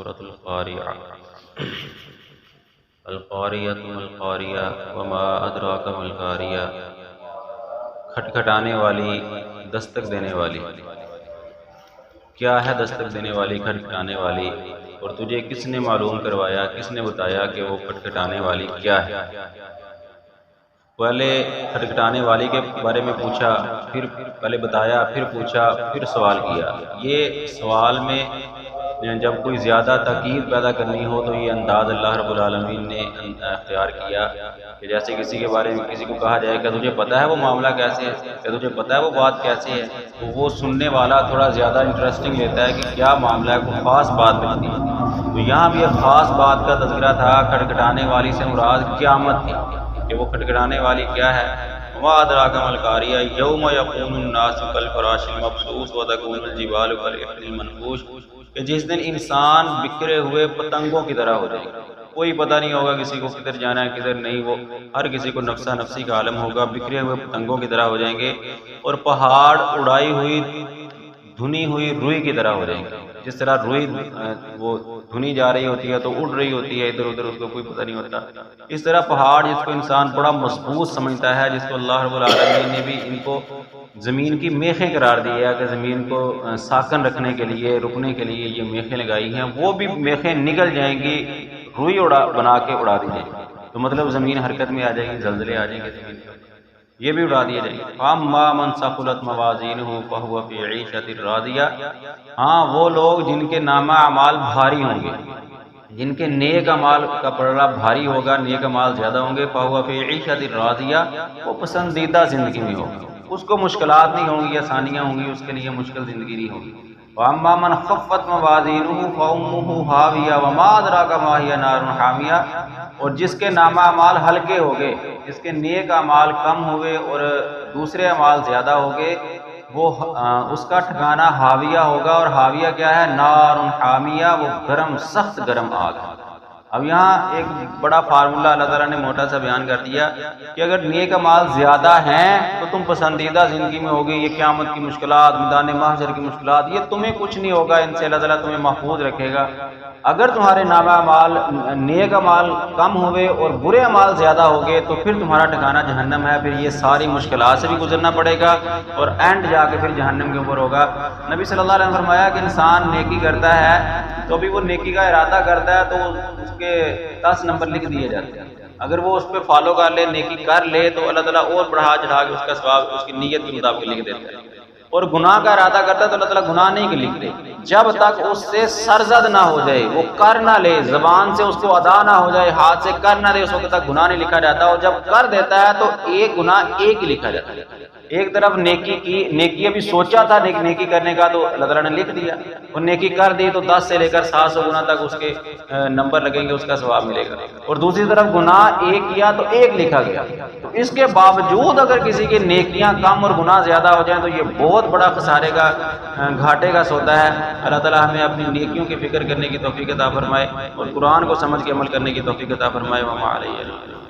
سورۃ القاریہ۔ القاریۃ ما القاریہ وما ادراک ما القاریہ، کھٹکھٹانے والی، دستک دینے والی۔ کیا ہے دستک دینے والی، کھٹکھٹانے والی؟ اور تجھے کس نے معلوم کروایا، کس نے بتایا کہ وہ کھٹکھٹانے والی کیا ہے؟ پہلے کھٹکھٹانے والی کے بارے میں پوچھا، پھر پہلے بتایا، پھر پوچھا، پھر سوال کیا۔ یہ سوال میں جب کوئی زیادہ تاکید پیدا کرنی ہو تو یہ انداز اللہ رب العالمین نے اختیار کیا کہ جیسے کسی کے بارے میں کسی کو کہا جائے کہ تجھے پتہ ہے وہ معاملہ کیسے ہے، کہ تجھے پتہ ہے وہ بات کیسے ہے، تو وہ سننے والا تھوڑا زیادہ انٹرسٹنگ لیتا ہے کہ کیا معاملہ ہے، کوئی خاص بات ملتی ہے۔ تو یہاں بھی ایک خاص بات کا تذکرہ تھا، کھٹکھٹانے والی سے مراد قیامت تھی کہ وہ کھٹکھٹانے والی کیا ہے۔ وما ادراک ما القاریہ یوم یکون الناس کالفراش المبثوث وتکون الجبال کالعہن المنفوش، کہ جس دن انسان بکھرے ہوئے پتنگوں کی طرح ہو جائے گا، کوئی پتہ نہیں ہوگا کسی کو کدھر جانا ہے کدھر نہیں، وہ ہر کسی کو نفسا نفسی کا عالم ہوگا، بکھرے ہوئے پتنگوں کی طرح ہو جائیں گے، اور پہاڑ اڑائی ہوئی دھنی ہوئی روئی کی طرح ہو جائیں گے۔ جس طرح روئی وہ دھنی جا رہی ہوتی ہے تو اڑ رہی ہوتی ہے ادھر ادھر، اس کو کوئی پتہ نہیں ہوتا، اس طرح پہاڑ جس کو انسان بڑا مضبوط سمجھتا ہے، جس کو اللہ رب العالمین نے بھی ان کو زمین کی میخیں قرار دی ہے کہ زمین کو ساکن رکھنے کے لیے، رکنے کے لیے یہ میخیں لگائی ہیں، وہ بھی میخیں نکل جائیں گی، روئی بنا کے اڑا دی جائیں گی، تو مطلب زمین حرکت میں آ جائے گی، زلزلے آ جائیں گے زمین پر، یہ بھی اڑا دیے جائیں گے۔ فَأَمَّا مَنْ ثَقُلَتْ مَوَازِينُهُ فَهُوَ فِي عِيشَةٍ رَاضِيَةٍ، ہاں وہ لوگ جن کے نامہ اعمال بھاری ہوں گے، جن کے نیک اعمال کا پلڑا بھاری ہوگا، نیک اعمال زیادہ ہوں گے، فَهُوَ فِي عِيشَةٍ رَاضِيَةٍ، وہ پسندیدہ زندگی میں ہوگا، اس کو مشکلات نہیں ہوں گی، آسانیاں ہوں گی، اس کے لیے مشکل زندگی نہیں ہوگی۔ وَأَمَّا مَنْ خَفَّتْ مَوَازِينُهُ فَأُمُّهُ هَاوِيَةٌ وَمَا أَدْرَاكَ مَا هِيَ نَارٌ حَامِيَةٌ، اور جس کے نامہ اعمال ہلکے ہو گئے، جس کے نیک اعمال کم ہوئے اور دوسرے اعمال زیادہ ہو گئے، وہ اس کا ٹھکانہ حاویہ ہوگا، اور حاویہ کیا ہے؟ نار حامیہ، وہ گرم، سخت گرم آگ ہے۔ اب یہاں ایک بڑا فارمولہ اللہ تعالیٰ نے موٹا سا بیان کر دیا کہ اگر نیک اعمال زیادہ ہیں تو تم پسندیدہ زندگی میں ہوگی، یہ قیامت کی مشکلات، میدان محشر کی مشکلات، یہ تمہیں کچھ نہیں ہوگا، ان سے اللہ تعالیٰ تمہیں محفوظ رکھے گا۔ اگر تمہارے نامہ اعمال نیک اعمال کم ہوئے اور برے اعمال زیادہ ہو گئے تو پھر تمہارا ٹھکانہ جہنم ہے، پھر یہ ساری مشکلات سے بھی گزرنا پڑے گا، اور اینڈ جا کے پھر جہنم کے اوپر ہوگا۔ نبی صلی اللہ علیہ وسلم نے فرمایا کہ انسان نیکی کرتا ہے تو بھی وہ نیکی کا ارادہ کرتا ہے تو اس کے 10 نمبر لکھ دیے جاتے ہیں، اگر وہ اس پہ فالو کر لے، نیکی کر لے، تو اللہ تعالیٰ اور بڑھا چڑھا کے اس کا ثواب اس کی نیت کے مطابق لکھ دیتا ہے، اور گناہ کا ارادہ کرتا ہے تو اللہ تعالیٰ گناہ نہیں لکھ دے، جب تک اس سے سرزد نہ ہو جائے، وہ کر نہ لے، زبان سے اس کو ادا نہ ہو جائے، ہاتھ سے کر نہ دے، اس وقت تک گناہ نہیں لکھا جاتا، اور جب کر دیتا ہے تو ایک گناہ ایک ہی لکھا جاتا ہے۔ ایک طرف نیکی کی، نیکی ابھی سوچا تھا نیکی کرنے کا تو اللہ تعالیٰ نے لکھ دیا، اور نیکی کر دی تو 10 سے لے کر 700 گنا تک اس کے نمبر لگیں گے، اس کا ثواب ملے گا، اور دوسری طرف گناہ ایک کیا تو ایک لکھا گیا۔ تو اس کے باوجود اگر کسی کی نیکیاں کم اور گناہ زیادہ ہو جائیں تو یہ بہت بڑا خسارے کا، گھاٹے کا سودا ہے۔ اللہ تعالیٰ ہمیں اپنی نیکیوں کی فکر کرنے کی توفیق عطا فرمائے، اور قرآن کو سمجھ کے عمل کرنے کی توفیق عطا فرمائے۔ وما علیہ